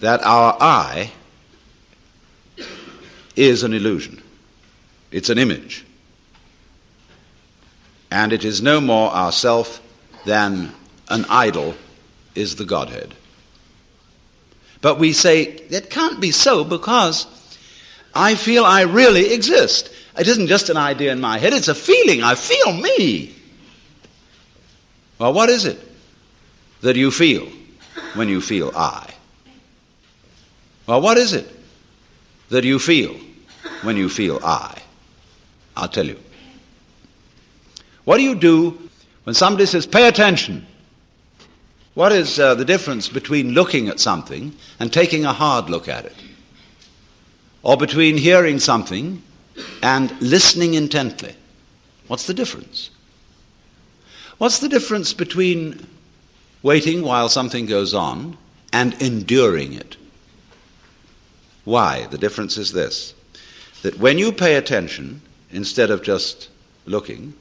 that our I is an illusion. It's an image. And it is no more ourself than an idol is the Godhead. But we say, it can't be so because I feel I really exist. It isn't just an idea in my head, it's a feeling. I feel me. Well, what is it that you feel when you feel I? Well, what is it that you feel when you feel I? I'll tell you. What do you do when somebody says, pay attention? What is the difference between looking at something and taking a hard look at it? Or between hearing something and listening intently? What's the difference? What's the difference between waiting while something goes on and enduring it? Why? The difference is this, that when you pay attention, instead of just looking,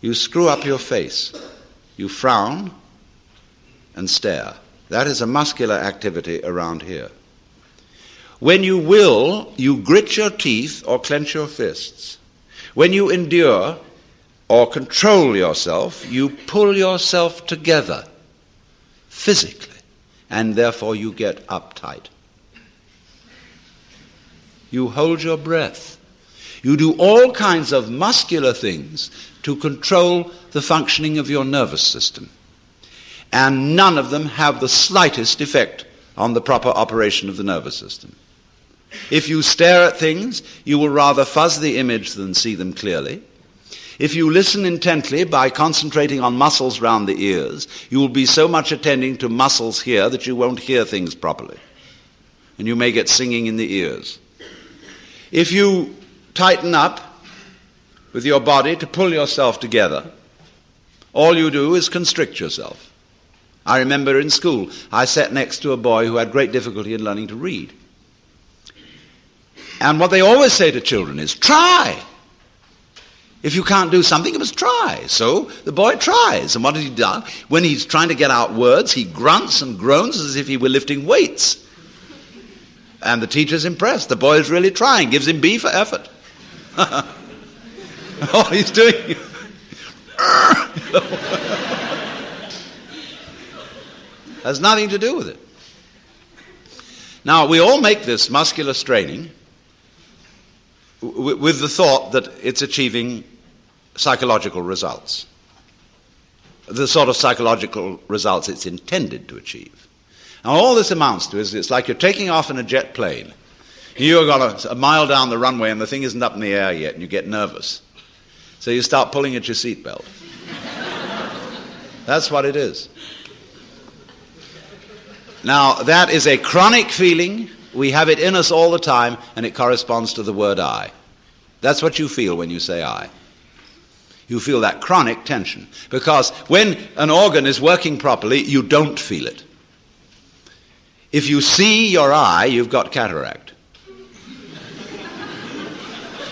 you screw up your face, you frown and stare. That is a muscular activity around here. When you will, you grit your teeth or clench your fists. When you endure or control yourself, you pull yourself together physically, and therefore you get uptight. You hold your breath. You do all kinds of muscular things to control the functioning of your nervous system. And none of them have the slightest effect on the proper operation of the nervous system. If you stare at things, you will rather fuzz the image than see them clearly. If you listen intently by concentrating on muscles round the ears, you will be so much attending to muscles here that you won't hear things properly. And you may get singing in the ears. If you tighten up with your body to pull yourself together, all you do is constrict yourself. I remember in school, I sat next to a boy who had great difficulty in learning to read. And what they always say to children is, try. If you can't do something, you must try. So the boy tries. And what does he do? When he's trying to get out words, he grunts and groans as if he were lifting weights. And the teacher's impressed. The boy is really trying. Gives him B for effort. All he's doing... has nothing to do with it. Now, we all make this muscular straining with the thought that it's achieving psychological results. The sort of psychological results it's intended to achieve. Now, all this amounts to is it's like you're taking off in a jet plane. You've got a mile down the runway and the thing isn't up in the air yet and you get nervous. So you start pulling at your seatbelt. That's what it is. Now, that is a chronic feeling. We have it in us all the time, and it corresponds to the word I. That's what you feel when you say I. You feel that chronic tension. Because when an organ is working properly, you don't feel it. If you see your eye, you've got cataract.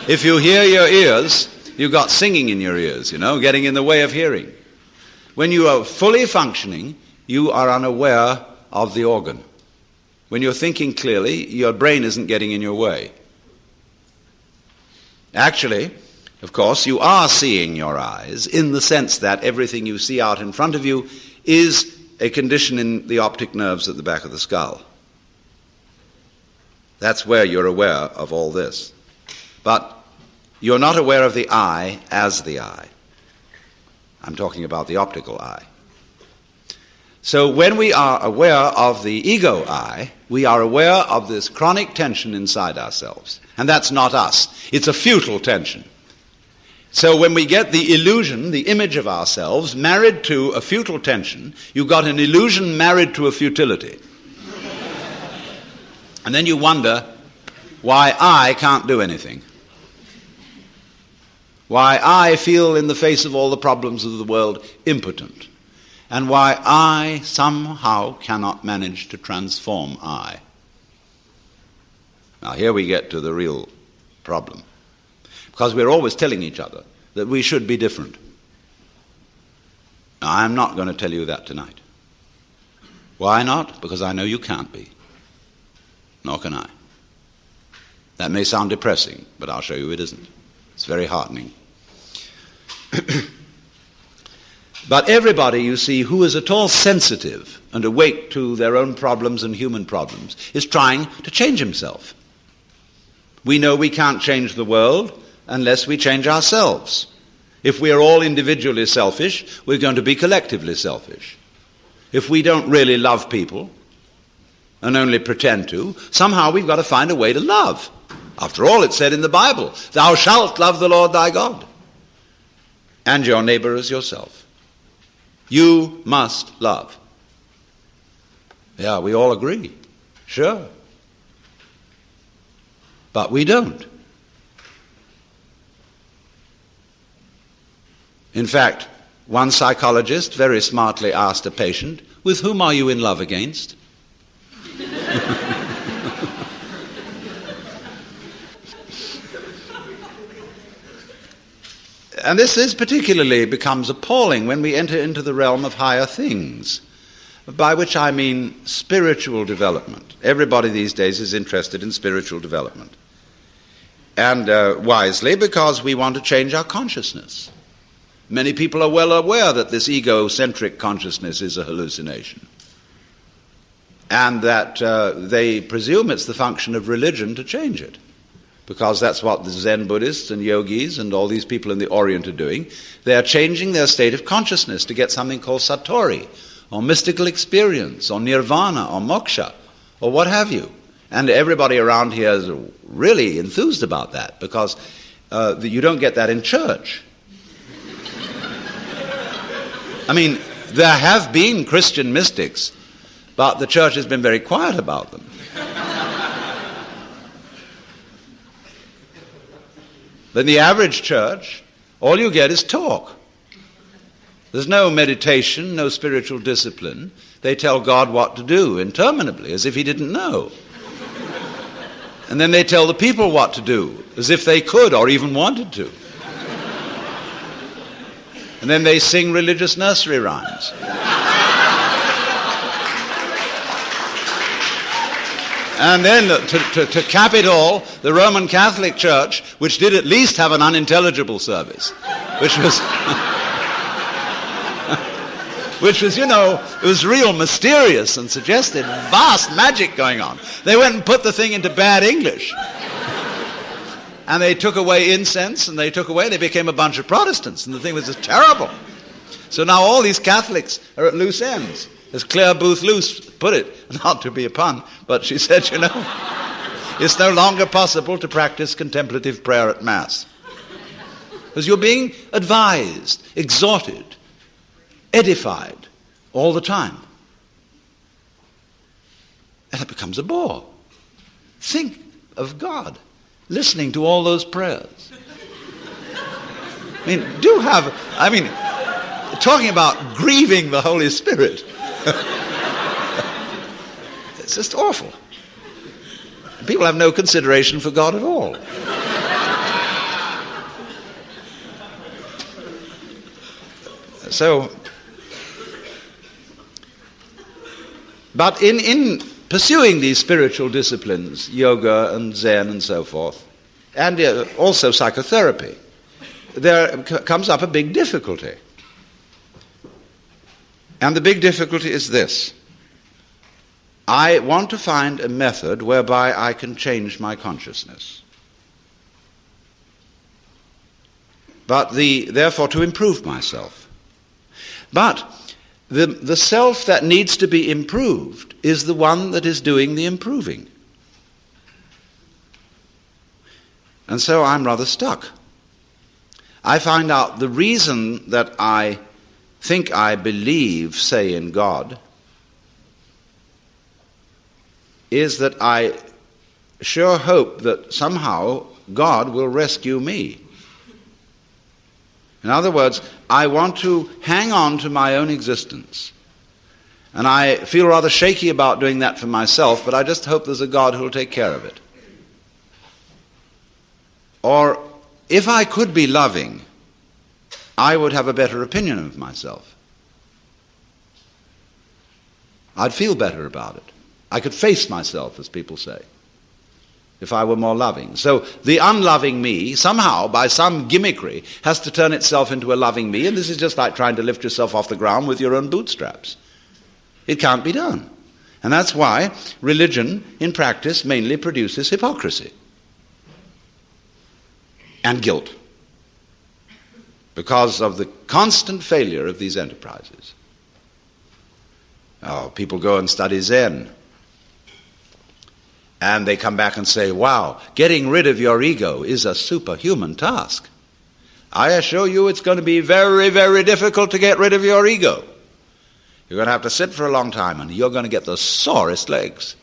If you hear your ears, you've got singing in your ears, getting in the way of hearing. When you are fully functioning, you are unaware of the organ. When you're thinking clearly, your brain isn't getting in your way. Actually, of course, you are seeing your eyes in the sense that everything you see out in front of you is a condition in the optic nerves at the back of the skull. That's where you're aware of all this. But you're not aware of the eye as the eye. I'm talking about the optical eye. So when we are aware of the ego I, we are aware of this chronic tension inside ourselves. And that's not us. It's a futile tension. So when we get the illusion, the image of ourselves, married to a futile tension, you've got an illusion married to a futility. And then you wonder why I can't do anything. Why I feel in the face of all the problems of the world impotent. And why I somehow cannot manage to transform I. Now here we get to the real problem. Because we're always telling each other that we should be different. Now I'm not going to tell you that tonight. Why not? Because I know you can't be. Nor can I. That may sound depressing, but I'll show you it isn't. It's very heartening. But everybody, you see, who is at all sensitive and awake to their own problems and human problems is trying to change himself. We know we can't change the world unless we change ourselves. If we are all individually selfish, we're going to be collectively selfish. If we don't really love people and only pretend to, somehow we've got to find a way to love. After all, it's said in the Bible, "Thou shalt love the Lord thy God, and your neighbor as yourself." You must love. Yeah, we all agree. Sure. But we don't. In fact, one psychologist very smartly asked a patient, "With whom are you in love against?" And this particularly becomes appalling when we enter into the realm of higher things, by which I mean spiritual development. Everybody these days is interested in spiritual development. And wisely, because we want to change our consciousness. Many people are well aware that this egocentric consciousness is a hallucination, and that they presume it's the function of religion to change it, because that's what the Zen Buddhists and yogis and all these people in the Orient are doing. They are changing their state of consciousness to get something called satori, or mystical experience, or nirvana, or moksha, or what have you. And everybody around here is really enthused about that, because you don't get that in church. I mean, there have been Christian mystics, but the church has been very quiet about them. But in the average church, all you get is talk. There's no meditation, no spiritual discipline. They tell God what to do interminably, as if he didn't know. And then they tell the people what to do, as if they could or even wanted to. And then they sing religious nursery rhymes. And then, to cap it all, the Roman Catholic Church, which did at least have an unintelligible service, which was, it was real mysterious and suggested vast magic going on. They went and put the thing into bad English. And they took away incense, and they became a bunch of Protestants, and the thing was just terrible. So now all these Catholics are at loose ends. As Claire Booth Luce put it, not to be a pun, but she said, it's no longer possible to practice contemplative prayer at Mass. Because you're being advised, exhorted, edified all the time. And it becomes a bore. Think of God listening to all those prayers. Talking about grieving the Holy Spirit. It's just awful. People have no consideration for God at all. So, but in pursuing these spiritual disciplines, yoga and Zen and so forth, and also psychotherapy, there comes up a big difficulty. And the big difficulty is this. I want to find a method whereby I can change my consciousness. But therefore to improve myself. But the self that needs to be improved is the one that is doing the improving. And so I'm rather stuck. I find out the reason that I think I believe, say, in God, is that I sure hope that somehow God will rescue me. In other words, I want to hang on to my own existence. And I feel rather shaky about doing that for myself, but I just hope there's a God who will take care of it. Or, if I could be loving, I would have a better opinion of myself. I'd feel better about it. I could face myself, as people say, if I were more loving. So the unloving me, somehow, by some gimmickry, has to turn itself into a loving me, and this is just like trying to lift yourself off the ground with your own bootstraps. It can't be done. And that's why religion, in practice, mainly produces hypocrisy and guilt, because of the constant failure of these enterprises. Oh, people go and study Zen, and they come back and say, wow, getting rid of your ego is a superhuman task. I assure you it's going to be very, very difficult to get rid of your ego. You're going to have to sit for a long time, and you're going to get the sorest legs.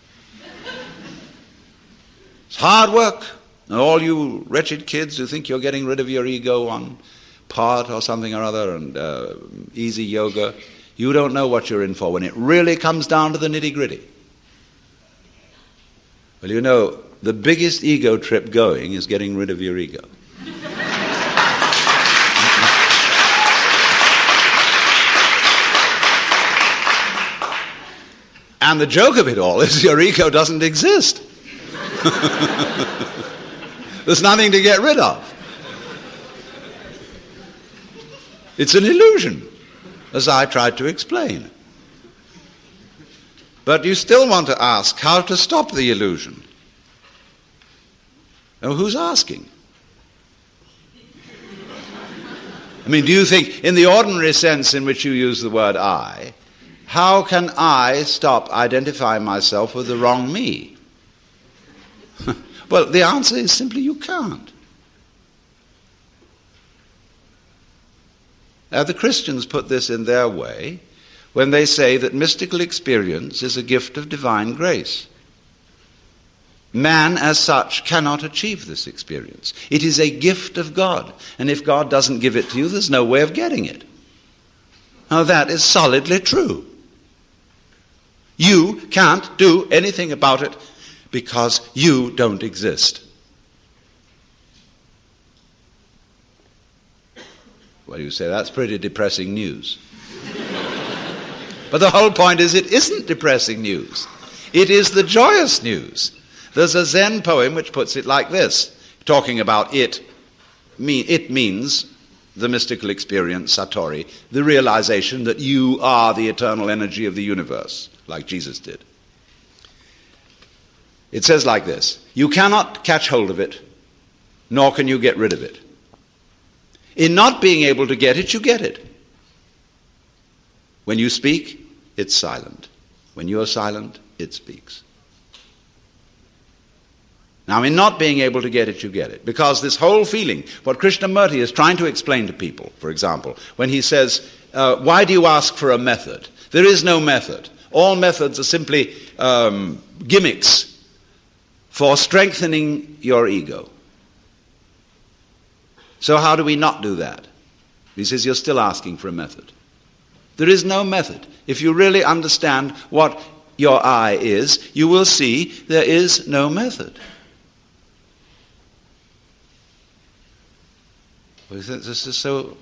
It's hard work. And all you wretched kids who think you're getting rid of your ego on pot or something or other and easy yoga, you don't know what you're in for when it really comes down to the nitty-gritty. Well, you know, the biggest ego trip going is getting rid of your ego. And the joke of it all is your ego doesn't exist. There's nothing to get rid of. It's an illusion, as I tried to explain. But you still want to ask how to stop the illusion. Now, who's asking? I mean, do you think, in the ordinary sense in which you use the word I, how can I stop identifying myself with the wrong me? Well, the answer is simply you can't. Now, the Christians put this in their way when they say that mystical experience is a gift of divine grace. Man, as such, cannot achieve this experience. It is a gift of God, and if God doesn't give it to you, there's no way of getting it. Now, that is solidly true. You can't do anything about it because you don't exist. Well, you say, that's pretty depressing news. But the whole point is it isn't depressing news. It is the joyous news. There's a Zen poem which puts it like this, talking about it. It means the mystical experience, Satori, the realization that you are the eternal energy of the universe, like Jesus did. It says like this: you cannot catch hold of it, nor can you get rid of it. In not being able to get it, you get it. When you speak, it's silent. When you are silent, it speaks. Now, in not being able to get it, you get it. Because this whole feeling, what Krishnamurti is trying to explain to people, for example, when he says, why do you ask for a method? There is no method. All methods are simply gimmicks for strengthening your ego. So how do we not do that? He says, you're still asking for a method. There is no method. If you really understand what your I is, you will see there is no method. This is so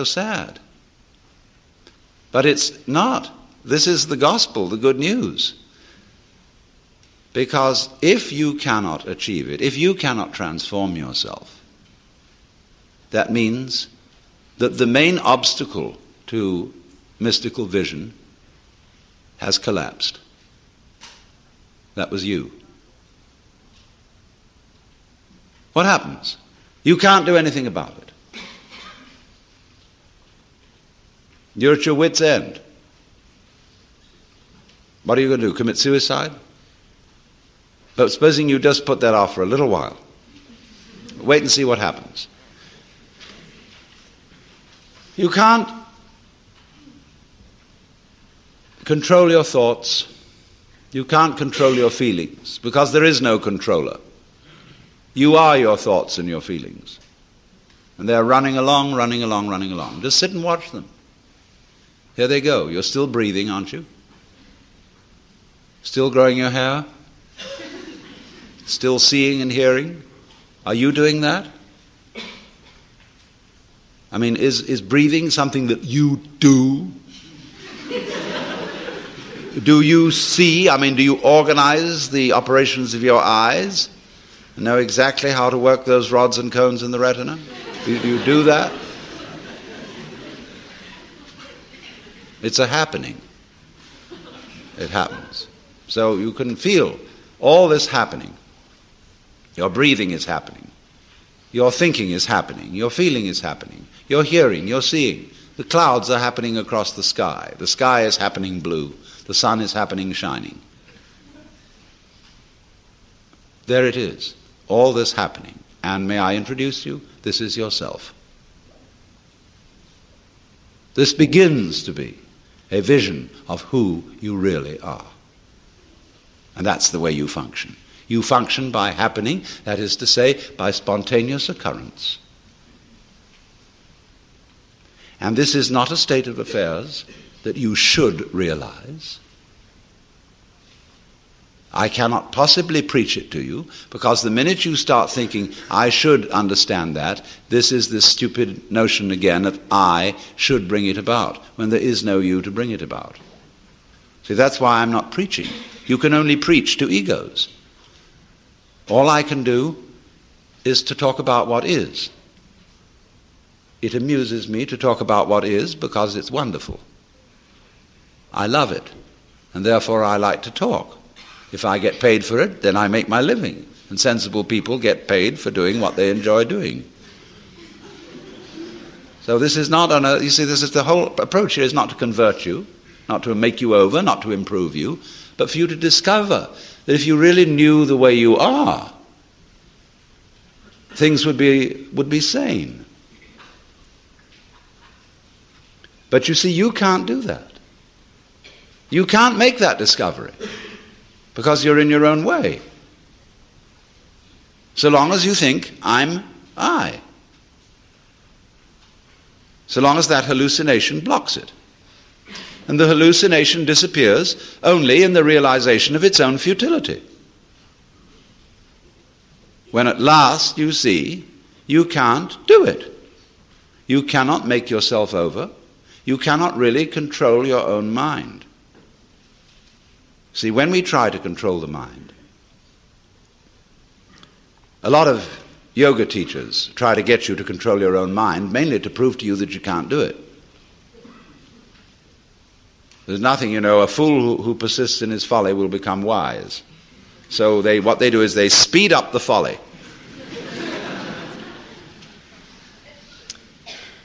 sad. But it's not. This is the gospel, the good news. Because if you cannot achieve it, if you cannot transform yourself, that means that the main obstacle to mystical vision has collapsed. That was you. What happens? You can't do anything about it. You're at your wit's end. What are you going to do? Commit suicide? But supposing you just put that off for a little while. Wait and see what happens. You can't control your thoughts. You can't control your feelings because there is no controller. You are your thoughts and your feelings. And they're running along, running along, running along. Just sit and watch them. Here they go. You're still breathing, aren't you? Still growing your hair? Still seeing and hearing? Are you doing that? I mean, is breathing something that you do? Do you see, do you organize the operations of your eyes? Know exactly how to work those rods and cones in the retina? Do you do that? It's a happening. It happens. So you can feel all this happening. Your breathing is happening. Your thinking is happening. Your feeling is happening. Your hearing, your seeing. The clouds are happening across the sky. The sky is happening blue. The sun is happening shining. There it is. All this happening. And may I introduce you? This is yourself. This begins to be a vision of who you really are. And that's the way you function. You function by happening, that is to say, by spontaneous occurrence. And this is not a state of affairs that you should realize. I cannot possibly preach it to you, because the minute you start thinking, I should understand that, this is this stupid notion again that I should bring it about, when there is no you to bring it about. See, that's why I'm not preaching. You can only preach to egos. All I can do is to talk about what is. It amuses me to talk about what is because it's wonderful. I love it, and therefore I like to talk. If I get paid for it, then I make my living. And sensible people get paid for doing what they enjoy doing. So this is not this is the whole approach here is not to convert you, not to make you over, not to improve you, but for you to discover that if you really knew the way you are, things would be sane. But you see, you can't do that. You can't make that discovery because you're in your own way. So long as you think, I'm I. So long as that hallucination blocks it. And the hallucination disappears only in the realization of its own futility. When at last you see you can't do it. You cannot make yourself over. You cannot really control your own mind. See, when we try to control the mind, a lot of yoga teachers try to get you to control your own mind, mainly to prove to you that you can't do it. There's nothing, a fool who persists in his folly will become wise. So what they do is they speed up the folly.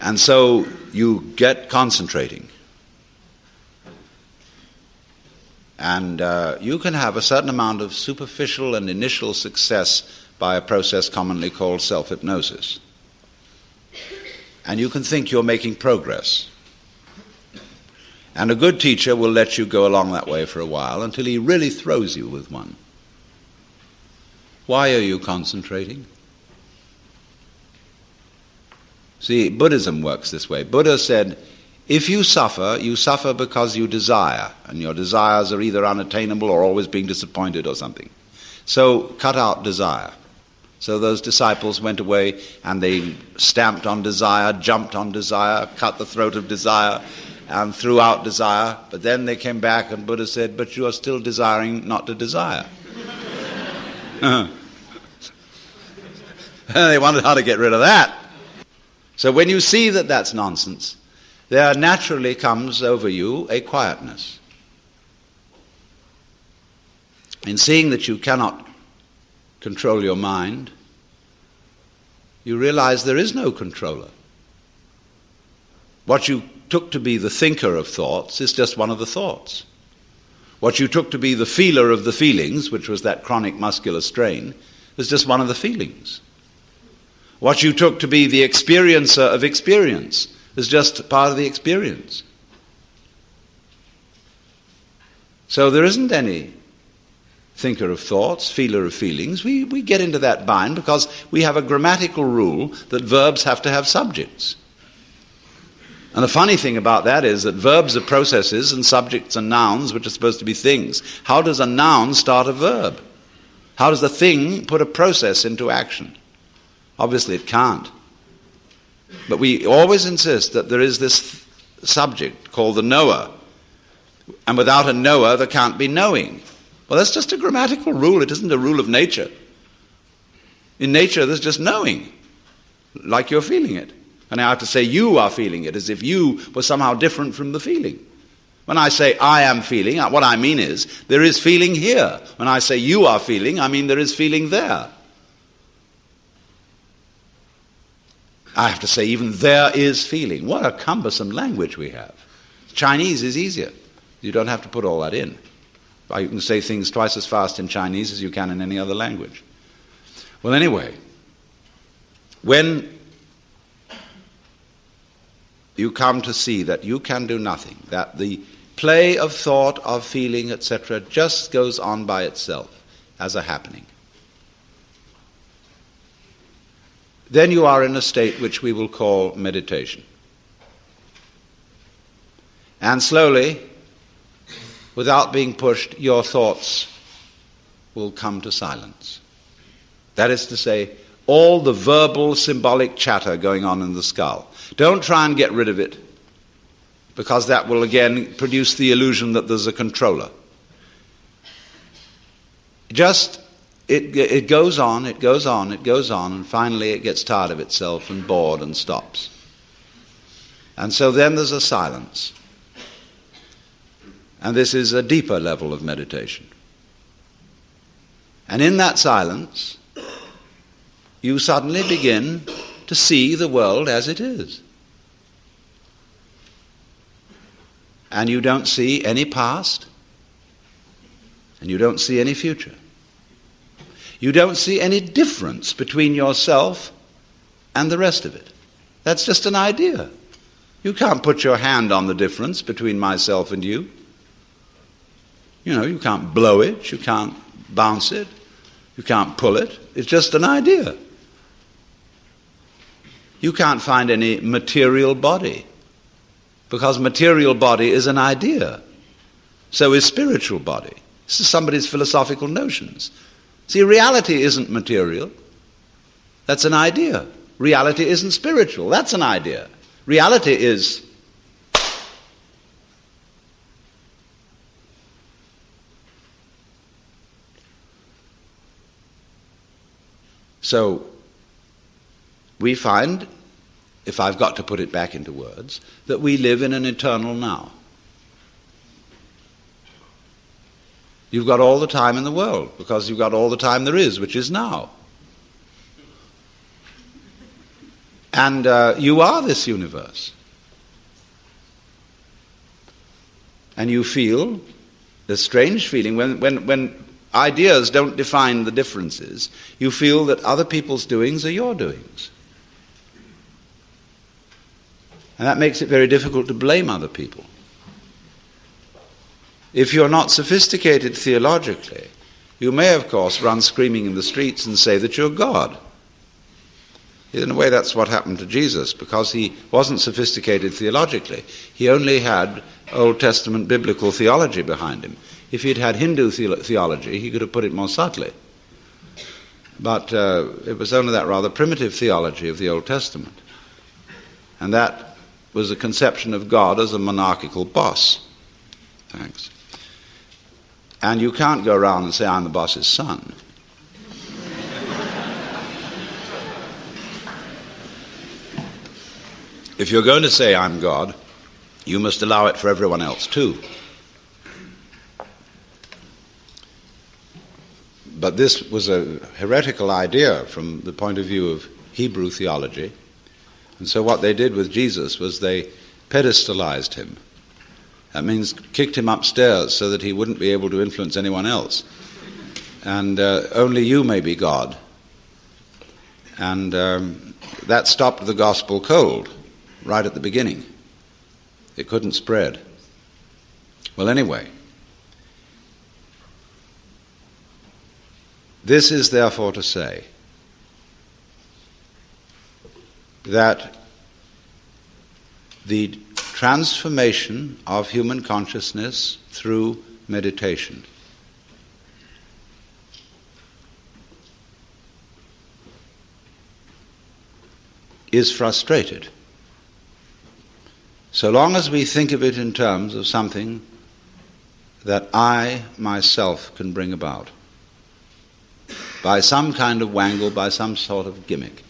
And so you get concentrating. And you can have a certain amount of superficial and initial success by a process commonly called self-hypnosis. And you can think you're making progress. And a good teacher will let you go along that way for a while until he really throws you with one. Why are you concentrating? See, Buddhism works this way. Buddha said, if you suffer because you desire, and your desires are either unattainable or always being disappointed or something. So cut out desire. So those disciples went away and they stamped on desire, jumped on desire, cut the throat of desire, and threw out desire. But then they came back and Buddha said, but you are still desiring not to desire. They wondered how to get rid of that. So when you see that that's nonsense, there naturally comes over you a quietness. In seeing that you cannot control your mind, you realize there is no controller. What you took to be the thinker of thoughts is just one of the thoughts. What you took to be the feeler of the feelings, which was that chronic muscular strain, is just one of the feelings. What you took to be the experiencer of experience is just part of the experience. So there isn't any thinker of thoughts, feeler of feelings. We get into that bind because we have a grammatical rule that verbs have to have subjects. And the funny thing about that is that verbs are processes and subjects are nouns, which are supposed to be things. How does a noun start a verb? How does a thing put a process into action? Obviously it can't. But we always insist that there is this subject called the knower. And without a knower, there can't be knowing. Well, that's just a grammatical rule. It isn't a rule of nature. In nature, there's just knowing, like you're feeling it. And I have to say you are feeling it, as if you were somehow different from the feeling. When I say I am feeling, what I mean is there is feeling here. When I say you are feeling, I mean there is feeling there. I have to say even there is feeling. What a cumbersome language we have. Chinese is easier. You don't have to put all that in. You can say things twice as fast in Chinese as you can in any other language. Well, anyway, when you come to see that you can do nothing, that the play of thought, of feeling, etc., just goes on by itself as a happening, then you are in a state which we will call meditation. And slowly, without being pushed, your thoughts will come to silence. That is to say, all the verbal, symbolic chatter going on in the skull. Don't try and get rid of it, because that will again produce the illusion that there's a controller. It goes on, it goes on, it goes on, and finally it gets tired of itself and bored and stops. And so then there's a silence. And this is a deeper level of meditation. And in that silence, you suddenly begin to see the world as it is. And you don't see any past, and you don't see any future. You don't see any difference between yourself and the rest of it. That's just an idea. You can't put your hand on the difference between myself and you. You can't blow it, you can't bounce it, you can't pull it. It's just an idea. You can't find any material body, because material body is an idea. So is spiritual body. This is somebody's philosophical notions. See, reality isn't material. That's an idea. Reality isn't spiritual. That's an idea. Reality is so we find, if I've got to put it back into words, that we live in an eternal now. You've got all the time in the world, because you've got all the time there is, which is now. And you are this universe. And you feel this strange feeling when ideas don't define the differences, you feel that other people's doings are your doings. And that makes it very difficult to blame other people. If you're not sophisticated theologically, you may, of course, run screaming in the streets and say that you're God. In a way, that's what happened to Jesus, because he wasn't sophisticated theologically. He only had Old Testament biblical theology behind him. If he'd had Hindu theology, he could have put it more subtly. But it was only that rather primitive theology of the Old Testament. And that was a conception of God as a monarchical boss. Thanks. And you can't go around and say, I'm the boss's son. If you're going to say, I'm God, you must allow it for everyone else too. But this was a heretical idea from the point of view of Hebrew theology. And so what they did with Jesus was they pedestalized him. That means kicked him upstairs so that he wouldn't be able to influence anyone else. And only you may be God. And that stopped the gospel cold right at the beginning. It couldn't spread. Well, anyway, this is therefore to say that the transformation of human consciousness through meditation is frustrated so long as we think of it in terms of something that I myself can bring about by some kind of wangle, by some sort of gimmick.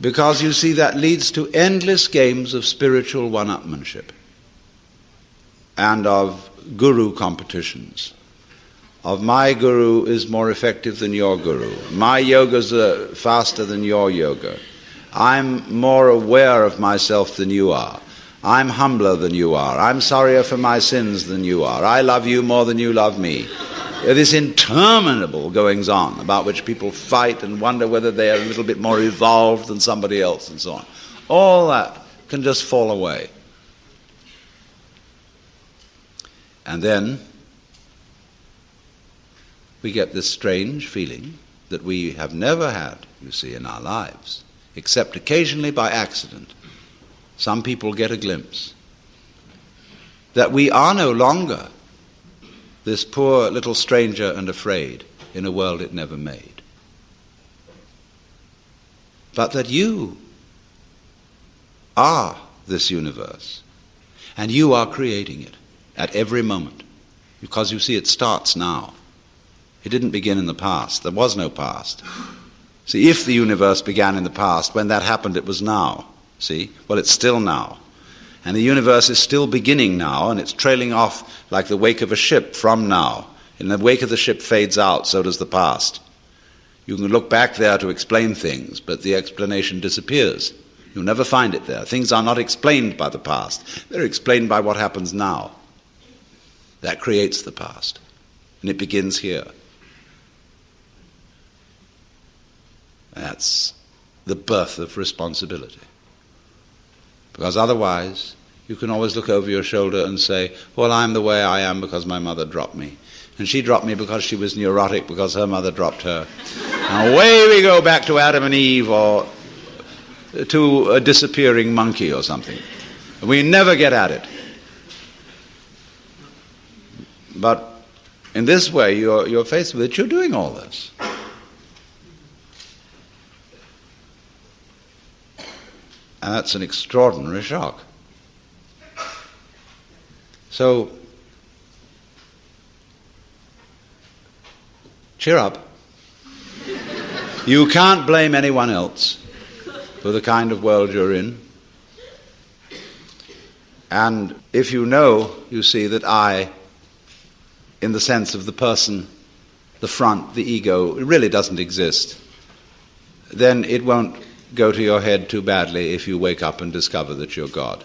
Because you see, that leads to endless games of spiritual one-upmanship and of guru competitions. Of my guru is more effective than your guru. My yoga's faster than your yoga. I'm more aware of myself than you are. I'm humbler than you are. I'm sorrier for my sins than you are. I love you more than you love me. This interminable goings-on about which people fight and wonder whether they are a little bit more evolved than somebody else and so on. All that can just fall away. And then we get this strange feeling that we have never had, you see, in our lives, except occasionally by accident. Some people get a glimpse that we are no longer this poor little stranger and afraid in a world it never made, but that you are this universe, and you are creating it at every moment, because you see, it starts now. It didn't begin in the past. There was no past. See, if the universe began in the past, when that happened, it was now. See? Well, it's still now. And the universe is still beginning now, and it's trailing off like the wake of a ship from now. In the wake of the ship fades out, so does the past. You can look back there to explain things, but the explanation disappears. You'll never find it there. Things are not explained by the past. They're explained by what happens now. That creates the past. And it begins here. That's the birth of responsibility. Because otherwise, you can always look over your shoulder and say, well, I'm the way I am because my mother dropped me. And she dropped me because she was neurotic because her mother dropped her. And away we go back to Adam and Eve, or to a disappearing monkey or something. We never get at it. But in this way, you're faced with it, you're doing all this. And that's an extraordinary shock. So, cheer up. You can't blame anyone else for the kind of world you're in. And if you know, you see, that I, in the sense of the person, the front, the ego, it really doesn't exist, then it won't go to your head too badly if you wake up and discover that you're God.